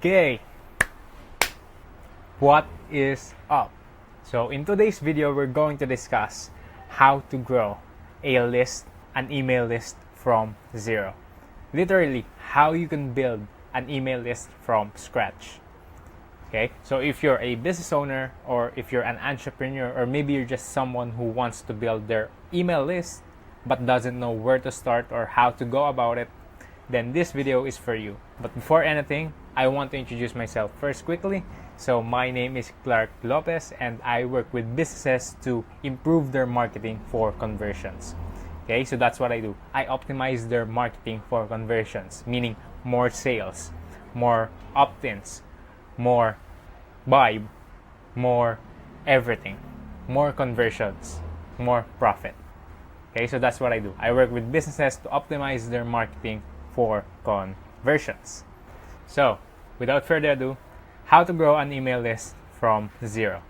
Okay, what is up? So in today's video, we're going to discuss how to grow an email list from zero. Literally, how you can build an email list from scratch. Okay, so if you're a business owner or if you're an entrepreneur or maybe you're just someone who wants to build their email list but doesn't know where to start or how to go about it, then this video is for you. But before anything, I want to introduce myself first quickly. So my name is Clark Lopez and I work with businesses to improve their marketing for conversions. Okay, so that's what I do. I optimize their marketing for conversions, meaning more sales, more opt-ins, more buy, more everything, more conversions, more profit. Okay, so that's what I do. I work with businesses to optimize their marketing for conversions. So, without further ado, how to grow an email list from zero.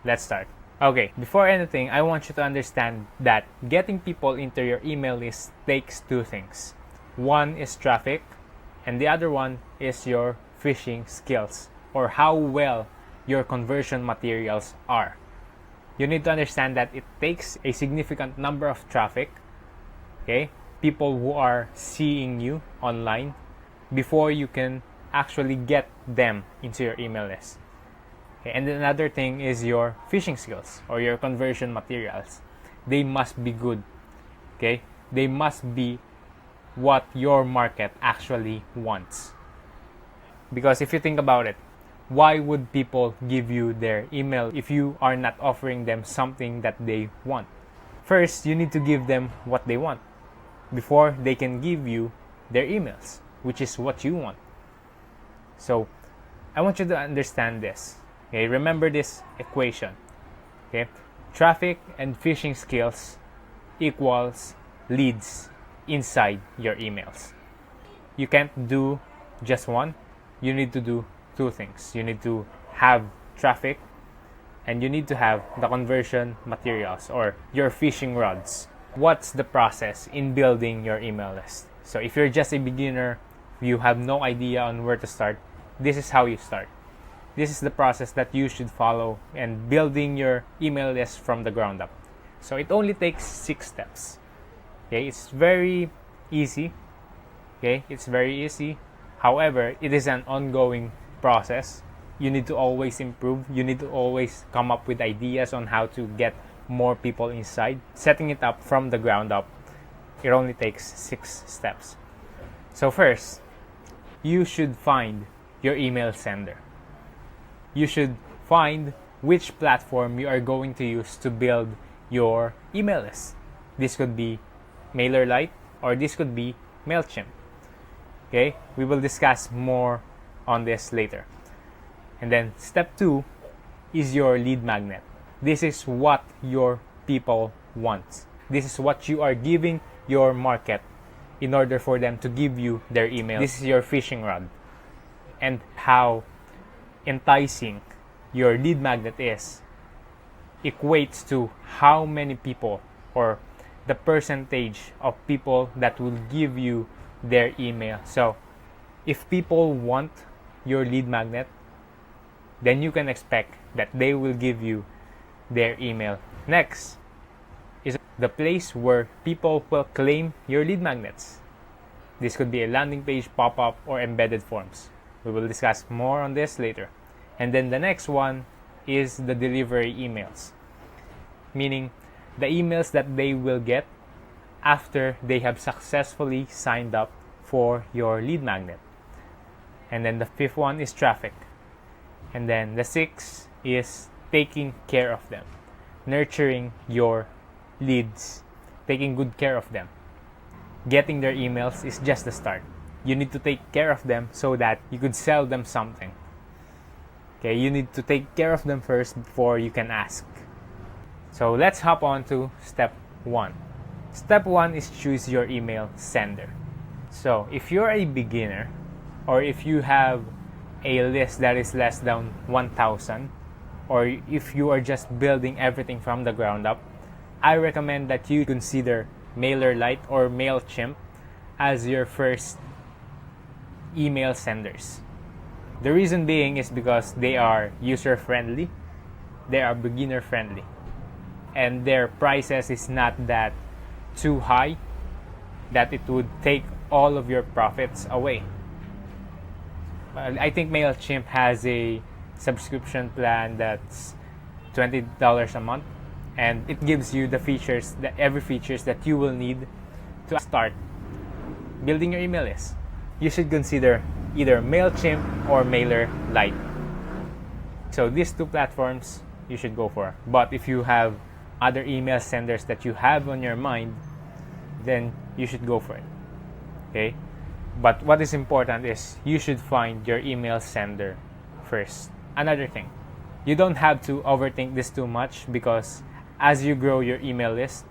Let's start. Okay, before anything, I want you to understand that getting people into your email list takes two things. One is traffic, and the other one is your phishing skills, or how well your conversion materials are. You need to understand that it takes a significant number of traffic, okay, people who are seeing you online before you can actually get them into your email list. Okay, and then another thing is your phishing skills or your conversion materials. They must be good. Okay? They must be what your market actually wants. Because if you think about it, why would people give you their email if you are not offering them something that they want? First, you need to give them what they want before they can give you their emails, which is what you want. So, I want you to understand this. Okay, remember this equation. Okay, traffic and phishing skills equals leads inside your emails. You can't do just one. You need to do two things. You need to have traffic and you need to have the conversion materials or your phishing rods. What's the process in building your email list? So if you're just a beginner, you have no idea on where to start, this is how you start. This is the process that you should follow in building your email list from the ground up. So it only takes 6 steps. Okay, it's very easy. Okay, it's very easy. However, it is an ongoing process. You need to always improve. You need to always come up with ideas on how to get more people inside. Setting it up from the ground up, it only takes 6 steps. So first, you should find your email sender. You should find which platform you are going to use to build your email list. This could be MailerLite or this could be MailChimp. Okay, we will discuss more on this later. And then step 2 is your lead magnet. This is what your people want. This is what you are giving your market in order for them to give you their email. This is your phishing rod. And how enticing your lead magnet is equates to how many people or the percentage of people that will give you their email. So if people want your lead magnet, then you can expect that they will give you their email. Next is the place where people will claim your lead magnets. This could be a landing page, pop-up, or embedded forms. We will discuss more on this later. And then the next one is the delivery emails, meaning the emails that they will get after they have successfully signed up for your lead magnet. And then the 5th one is traffic. And then the 6th is taking care of them, nurturing your leads, taking good care of them. Getting their emails is just the start. You need to take care of them so that you could sell them something. Okay, you need to take care of them first before you can ask. So let's hop on to step 1. Step 1 is choose your email sender. So if you're a beginner or if you have a list that is less than 1,000 or if you are just building everything from the ground up, I recommend that you consider MailerLite or MailChimp as your first email senders. The reason being is because they are user friendly, they are beginner friendly, and their prices is not that too high that it would take all of your profits away. I think MailChimp has a subscription plan that's $20 a month, and it gives you the features, every features that you will need to start building your email list. You should consider either MailChimp or MailerLite. So these two platforms you should go for. But if you have other email senders that you have on your mind, then you should go for it. Okay? But what is important is you should find your email sender first. Another thing, you don't have to overthink this too much, because as you grow your email list,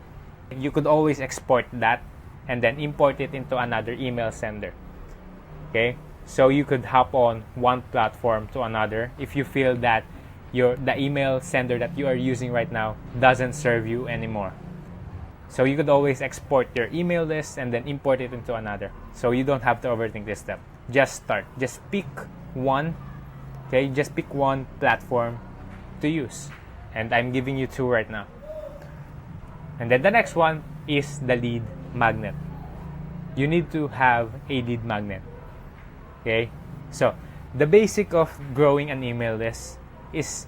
you could always export that and then import it into another email sender. Okay? So you could hop on one platform to another if you feel that the email sender that you are using right now doesn't serve you anymore. So you could always export your email list and then import it into another. So you don't have to overthink this step. Just start. Just pick one. Okay? Just pick one platform to use. And I'm giving you two right now. And then the next one is the lead magnet. You need to have a lead magnet. Okay? So the basic of growing an email list is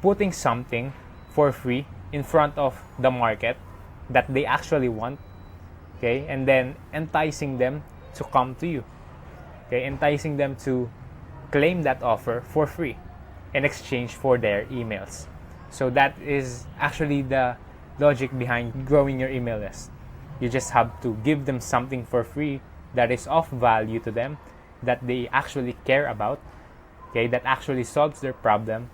putting something for free in front of the market that they actually want, okay, and then enticing them to come to you, okay, enticing them to claim that offer for free in exchange for their emails. So that is actually the logic behind growing your email list. You just have to give them something for free that is of value to them, that they actually care about, okay, that actually solves their problem,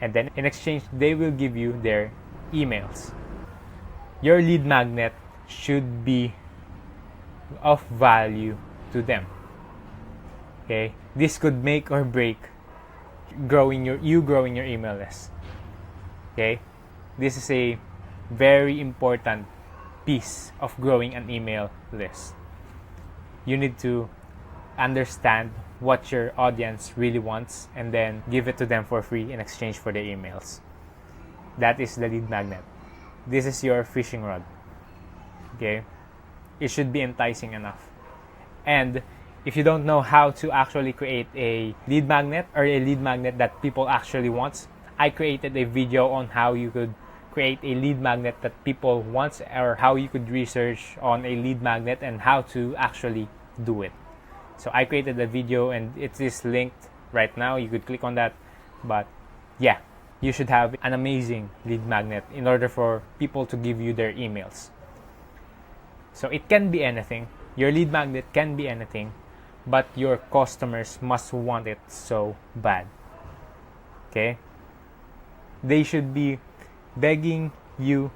and then in exchange they will give you their emails. Your lead magnet should be of value to them. Okay? This could make or break growing your email list. Okay? This is a very important piece of growing an email list. You need to understand what your audience really wants and then give it to them for free in exchange for their emails. That is the lead magnet. This is your fishing rod. Okay? It should be enticing enough. And if you don't know how to actually create a lead magnet, or a lead magnet that people actually want, I created a video on how you could create a lead magnet that people want, or how you could research on a lead magnet and how to actually do it. So I created a video and it is linked right now. You could click on that. But yeah, you should have an amazing lead magnet in order for people to give you their emails. So it can be anything. Your lead magnet can be anything, but your customers must want it so bad. Okay? They should be begging you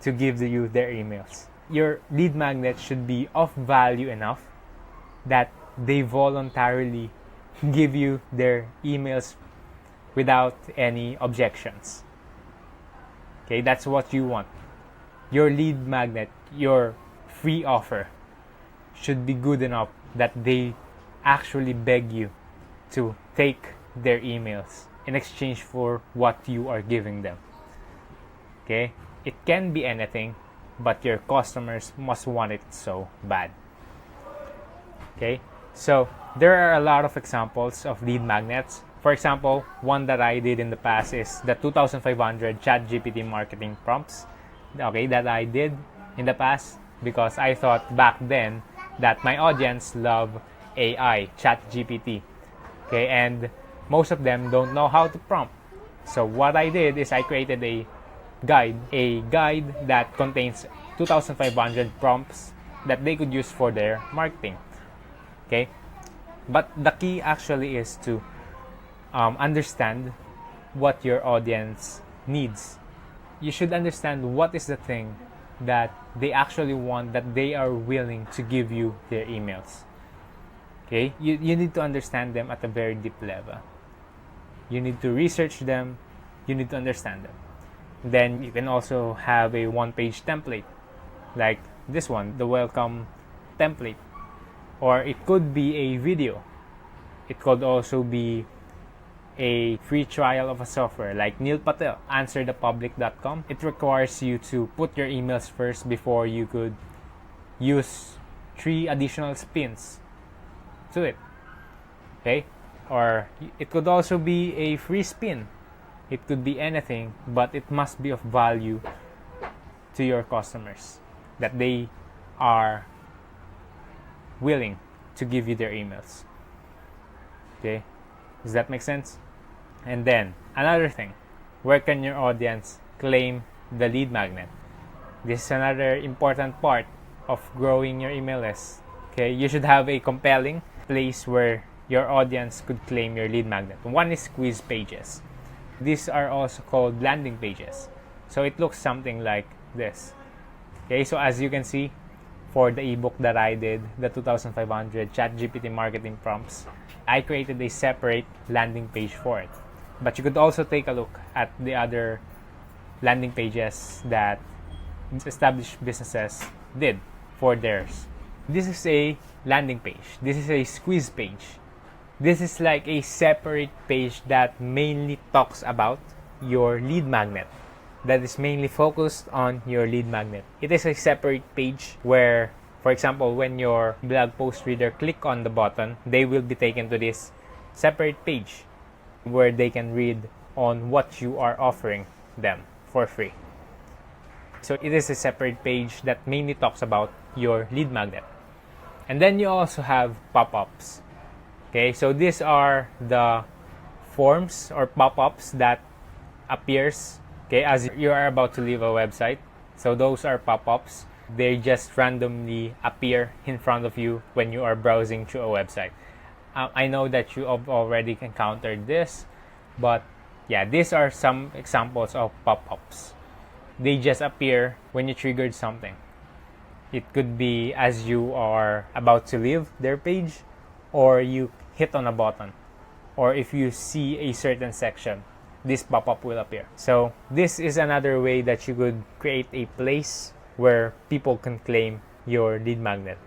to give you their emails. Your lead magnet should be of value enough that they voluntarily give you their emails without any objections. Okay, that's what you want. Your lead magnet, your free offer, should be good enough that they actually beg you to take their emails in exchange for what you are giving them. Okay? It can be anything, but your customers must want it so bad. Okay? So, there are a lot of examples of lead magnets. For example, one that I did in the past is the 2,500 ChatGPT marketing prompts. Okay, that I did in the past because I thought back then that my audience love AI, ChatGPT. Okay, and most of them don't know how to prompt. So what I did is I created a guide that contains 2,500 prompts that they could use for their marketing. Okay, but the key actually is to understand what your audience needs. You should understand what is the thing that they actually want, that they are willing to give you their emails. Okay, you need to understand them at a very deep level. You need to research them. You need to understand them. Then you can also have a one-page template like this one, the welcome template. Or it could be a video. It could also be a free trial of a software like Neil Patel, answerthepublic.com. It requires you to put your emails first before you could use 3 additional spins to it. Okay? Or it could also be a free spin. It could be anything, but it must be of value to your customers, that they are willing to give you their emails. Okay? Does that make sense? And then, another thing, where can your audience claim the lead magnet? This is another important part of growing your email list. Okay, you should have a compelling place where your audience could claim your lead magnet. One is quiz pages. These are also called landing pages. So it looks something like this. Okay, so as you can see, for the ebook that I did, the 2,500 ChatGPT marketing prompts, I created a separate landing page for it. But you could also take a look at the other landing pages that established businesses did for theirs. This is a landing page. This is a squeeze page. This is like a separate page that mainly talks about your lead magnet. That is mainly focused on your lead magnet. It is a separate page where, for example, when your blog post reader click on the button, they will be taken to this separate page where they can read on what you are offering them for free. So it is a separate page that mainly talks about your lead magnet. And then you also have pop-ups. Okay, so these are the forms or pop-ups that appears, okay, as you are about to leave a website. So those are pop-ups. They just randomly appear in front of you when you are browsing through a website. I know that you have already encountered this, but yeah, these are some examples of pop-ups. They just appear when you triggered something. It could be as you are about to leave their page, or you hit on a button, or if you see a certain section, this pop-up will appear. So this is another way that you could create a place where people can claim your lead magnet.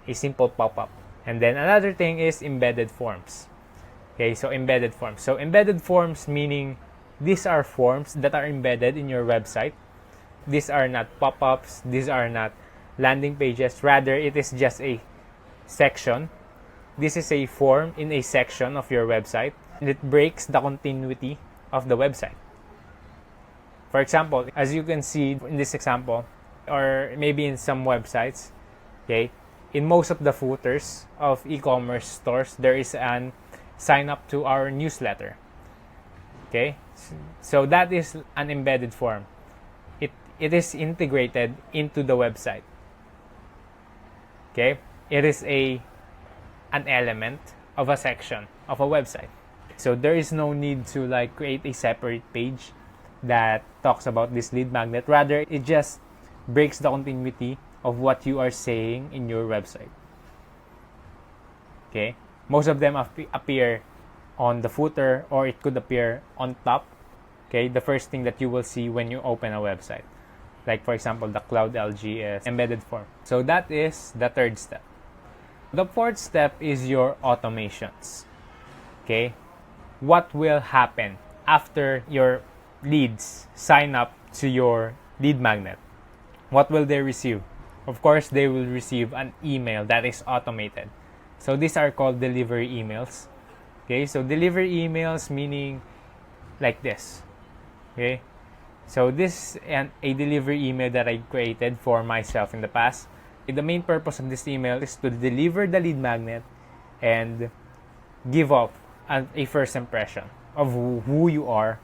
A simple pop-up. And then another thing is embedded forms. Okay, so embedded forms. So embedded forms meaning these are forms that are embedded in your website. These are not pop-ups. These are not landing pages. Rather, it is just a section. This is a form in a section of your website. And it breaks the continuity of the website. For example, as you can see in this example, or maybe in some websites, okay, in most of the footers of e-commerce stores, there is an sign up to our newsletter. Okay, so that is an embedded form. It is integrated into the website. Okay, it is an element of a section of a website. So there is no need to like create a separate page that talks about this lead magnet. Rather, it just breaks the continuity of what you are saying in your website. Okay, most of them appear on the footer, or it could appear on top. Okay, the first thing that you will see when you open a website. Like for example, the Cloud LGS embedded form. So that is the third step. The fourth step is your automations. Okay, what will happen after your leads sign up to your lead magnet? What will they receive? Of course, they will receive an email that is automated. So these are called delivery emails. Okay, so delivery emails meaning like this. Okay, so this is a delivery email that I created for myself in the past. The main purpose of this email is to deliver the lead magnet and give off a first impression of who you are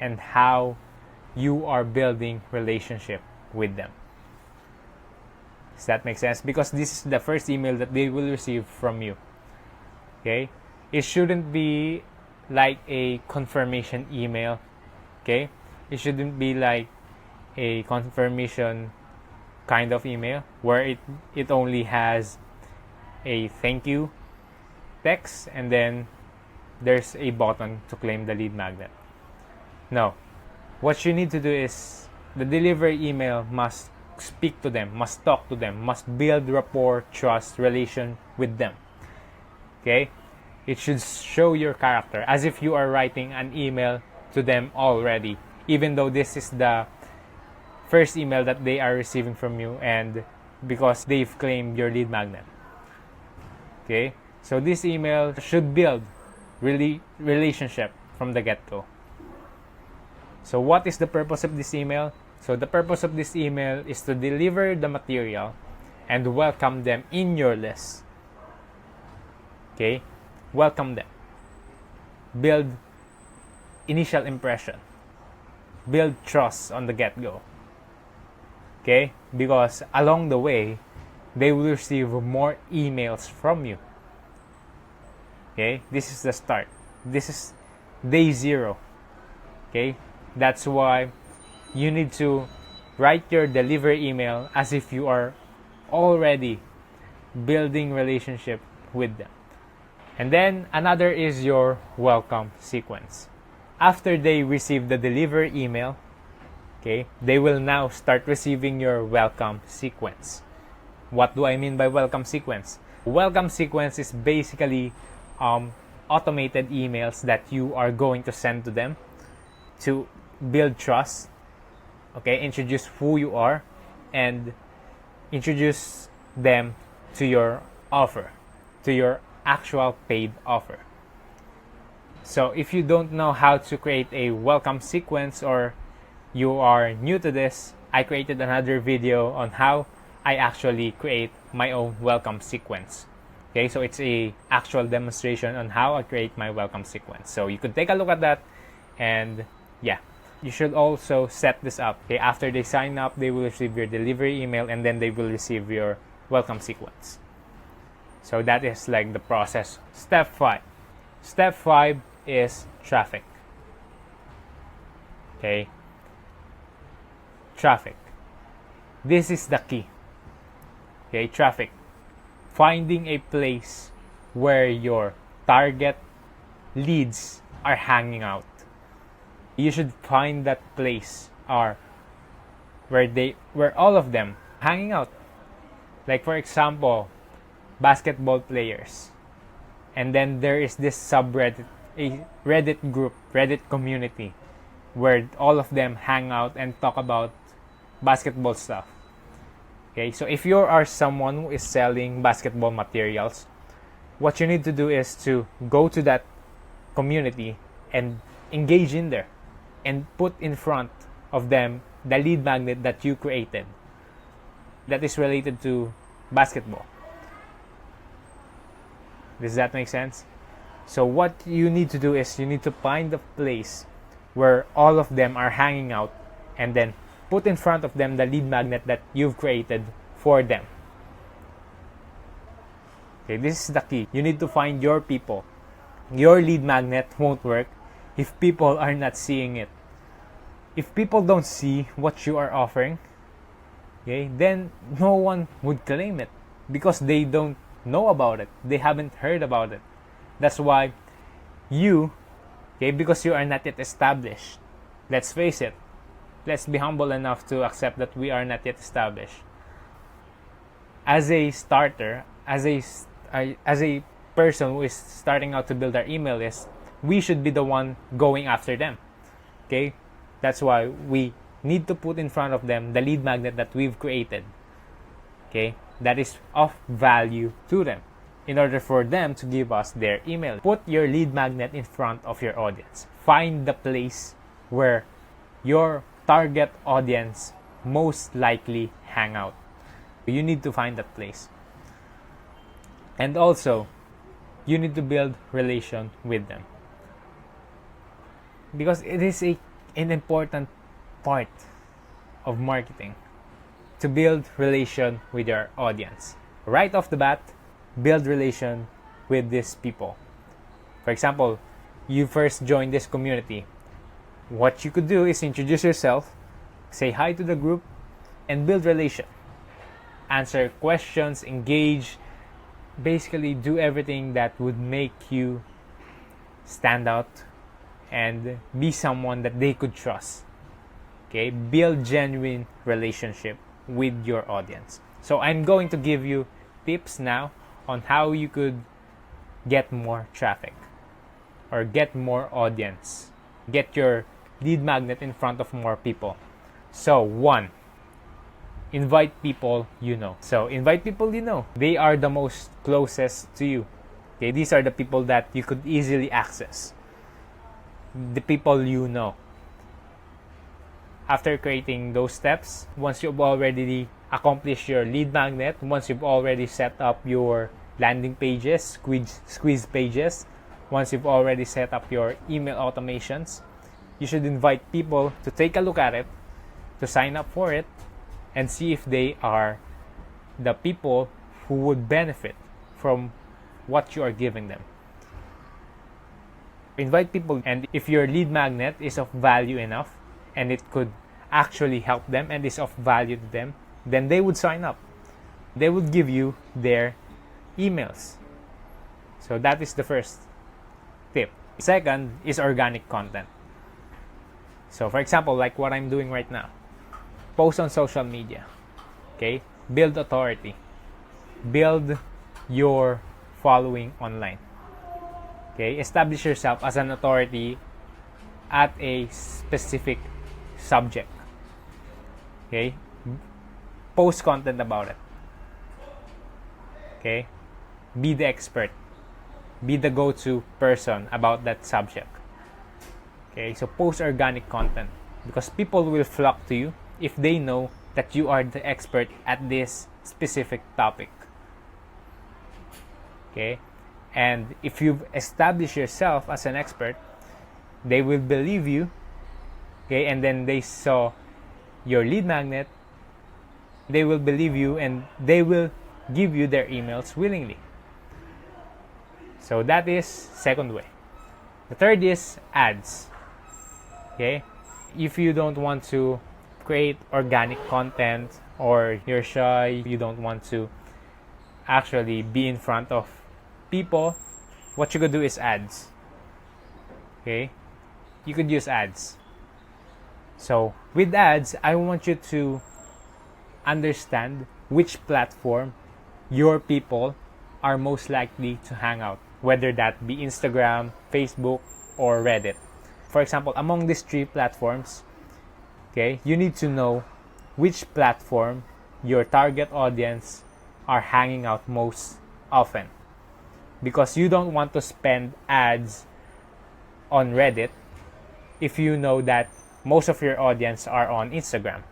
and how you are building relationship with them. Does that make sense? Because this is the first email that they will receive from you. Okay? It shouldn't be like a confirmation email. Okay? It shouldn't be like a confirmation kind of email where it only has a thank you text and then there's a button to claim the lead magnet. No. What you need to do is the delivery email must speak to them, must talk to them, must build rapport, trust, relation with them. Okay? It should show your character as if you are writing an email to them already, even though this is the first email that they are receiving from you, and because they've claimed your lead magnet. Okay, so this email should build relationship from the get-go. So what is the purpose of this email? So the purpose of this email is to deliver the material and welcome them in your list. Okay, welcome them. Build initial impression. Build trust on the get-go. Okay, because along the way, they will receive more emails from you. Okay, this is the start. This is day 0. Okay, that's why you need to write your delivery email as if you are already building relationship with them. And then another is your welcome sequence. After they receive the delivery email, okay, they will now start receiving your welcome sequence. What do I mean by welcome sequence? Welcome sequence is basically automated emails that you are going to send to them to build trust, okay, introduce who you are, and introduce them to your offer, to your actual paid offer. So if you don't know how to create a welcome sequence, or you are new to this, I created another video on how I actually create my own welcome sequence. Okay, so it's a actual demonstration on how I create my welcome sequence. So you could take a look at that, and yeah, you should also set this up. Okay, after they sign up, they will receive your delivery email, and then they will receive your welcome sequence. So that is like the process. Step 5. Step 5 is traffic. Okay, traffic. This is the key. Okay, traffic. Finding a place where your target leads are hanging out. You should find that place or where all of them hanging out. Like for example, basketball players. And then there is this subreddit, a Reddit group, Reddit community, where all of them hang out and talk about basketball stuff. Okay, so if you are someone who is selling basketball materials, what you need to do is to go to that community and engage in there and put in front of them the lead magnet that you created that is related to basketball. Does that make sense? So what you need to do is you need to find the place where all of them are hanging out, and then put in front of them the lead magnet that you've created for them. Okay, this is the key. You need to find your people. Your lead magnet won't work if people are not seeing it. If people don't see what you are offering, okay, then no one would claim it because they don't know about it. They haven't heard about it. That's why you, okay, because you are not yet established. Let's face it. Let's be humble enough to accept that we are not yet established. As a starter, as a person who is starting out to build our email list, we should be the one going after them. Okay? That's why we need to put in front of them the lead magnet that we've created. Okay? That is of value to them in order for them to give us their email. Put your lead magnet in front of your audience. Find the place where your target audience most likely hang out. You need to find that place. And also, you need to build relation with them. Because it is an important part of marketing to build relation with your audience. Right off the bat, build relation with these people. For example, you first join this community. What you could do is introduce yourself, say hi to the group, and build relation. Answer questions, engage, basically do everything that would make you stand out and be someone that they could trust. Okay, build genuine relationship with your audience. So I'm going to give you tips now on how you could get more traffic or get more audience, get your lead magnet in front of more people? So, one, invite people you know. So, invite people you know. They are the most closest to you. Okay, these are the people that you could easily access. The people you know. After creating those steps, once you've already accomplished your lead magnet, once you've already set up your landing pages, squeeze pages, once you've already set up your email automations, you should invite people to take a look at it, to sign up for it, and see if they are the people who would benefit from what you are giving them. Invite people, and if your lead magnet is of value enough and it could actually help them and is of value to them, then they would sign up. They would give you their emails. So that is the first tip. Second is organic content. So for example, like what I'm doing right now, post on social media. Okay? Build authority. Build your following online. Okay? Establish yourself as an authority at a specific subject. Okay? Post content about it. Okay? Be the expert. Be the go-to person about that subject. Okay? So post organic content because people will flock to you if they know that you are the expert at this specific topic. Okay? And if you've established yourself as an expert, they will believe you. Okay? And then they saw your lead magnet, they will believe you and they will give you their emails willingly. So that is second way. The third is ads. Okay? If you don't want to create organic content or you're shy, you don't want to actually be in front of people, what you could do is ads. Okay? You could use ads. So with ads, I want you to understand which platform your people are most likely to hang out, whether that be Instagram, Facebook, or Reddit. For example, among these three platforms, okay, you need to know which platform your target audience are hanging out most often. Because you don't want to spend ads on Reddit if you know that most of your audience are on Instagram.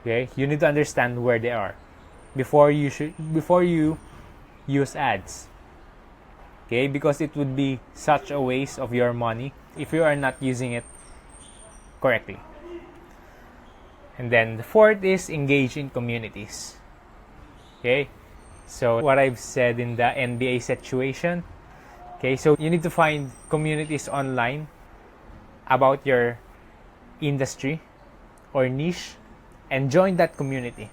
Okay, you need to understand where they are before you use ads. Okay, because it would be such a waste of your money if you are not using it correctly. And then the fourth is engage in communities. Okay, so what I've said in the NBA situation. Okay, so you need to find communities online about your industry or niche and join that community.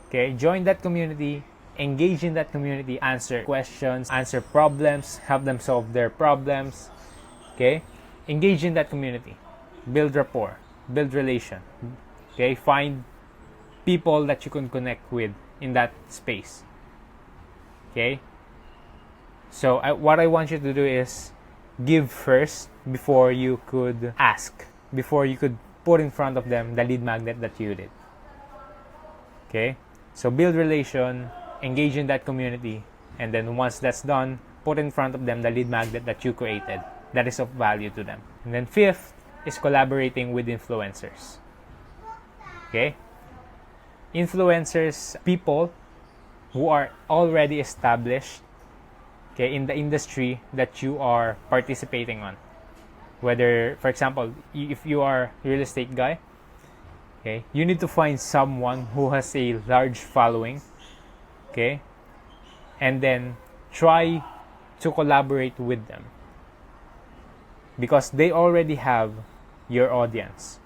Okay, join that community, engage in that community, answer questions, answer problems, help them solve their problems. Okay, engage in that community, build rapport, build relation. Okay, find people that you can connect with in that space. Okay, so what I want you to do is give first before you could ask, before you could put in front of them the lead magnet that you did. Okay, so build relation, engage in that community, and then once that's done, put in front of them the lead magnet that you created that is of value to them. And then fifth is collaborating with influencers. Okay, influencers, people who are already established, okay, in the industry that you are participating on. Whether, for example, if you are a real estate guy, okay, you need to find someone who has a large following, okay, and then try to collaborate with them because they already have your audience.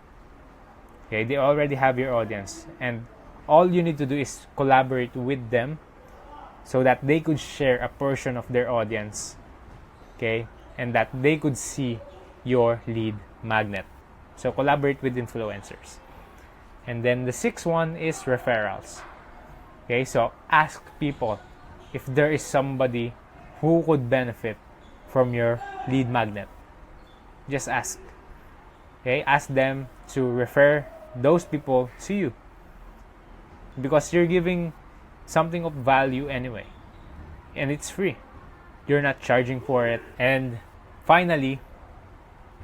Okay, they already have your audience, and all you need to do is collaborate with them so that they could share a portion of their audience, okay, and that they could see your lead magnet. So collaborate with influencers. And then the sixth one is referrals. Okay, so ask people if there is somebody who could benefit from your lead magnet. Just ask. Okay? Ask them to refer those people to you. Because you're giving something of value anyway. And it's free. You're not charging for it. And finally,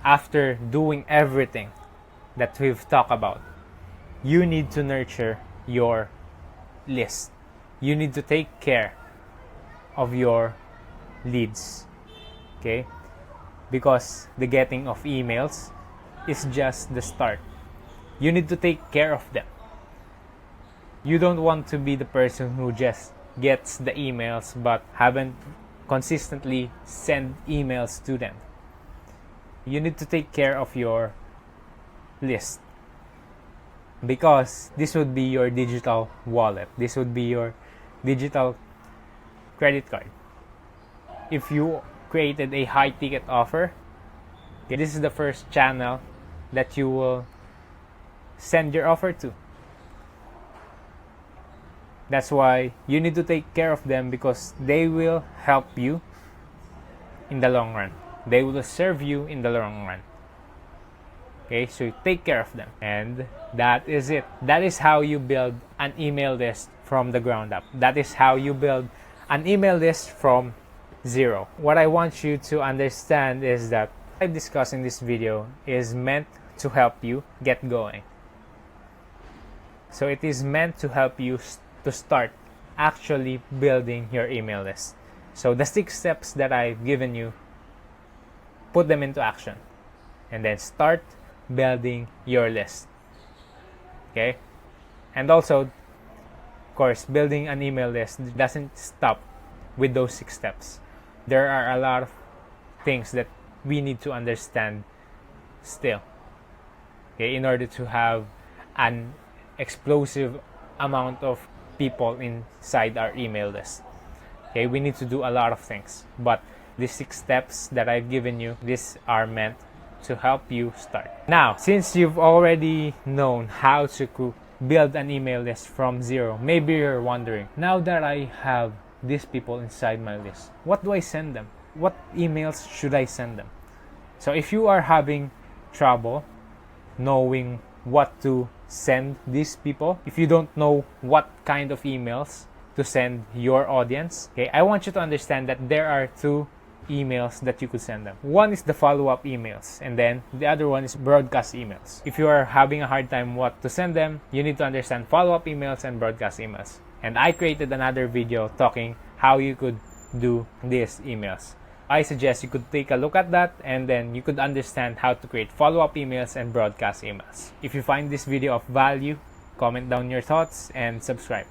after doing everything that we've talked about, you need to nurture your list. You need to take care of your leads. Okay? Because the getting of emails is just the start. You need to take care of them. You don't want to be the person who just gets the emails but haven't consistently sent emails to them. You need to take care of your list, because this would be your digital wallet. This would be your digital credit card. If you created a high ticket offer, this is the first channel that you will send your offer to. That's why you need to take care of them, because they will help you in the long run. They will serve you in the long run. Okay, so take care of them. And that is it. That is how you build an email list from the ground up. That is how you build an email list from zero. What I want you to understand is that what I've discussed in this video is meant to help you get going. So it is meant to help you to start actually building your email list. So the 6 steps that I've given you, put them into action. And then start building your list. Okay? And also, of course, building an email list doesn't stop with those 6 steps. There are a lot of things that we need to understand still. Okay? In order to have an explosive amount of people inside our email list. Okay, we need to do a lot of things, but these 6 steps that I've given you, these are meant to help you start. Now, since you've already known how to build an email list from zero, maybe you're wondering, now that I have these people inside my list, what do I send them? What emails should I send them? So if you are having trouble knowing what to send these people, if you don't know what kind of emails to send your audience, okay, I want you to understand that there are 2 emails that you could send them. One is the follow-up emails, and then the other one is broadcast emails. If you are having a hard time what to send them, you need to understand follow-up emails and broadcast emails. And I created another video talking how you could do these emails. I suggest you could take a look at that, and then you could understand how to create follow-up emails and broadcast emails. If you find this video of value, comment down your thoughts and subscribe.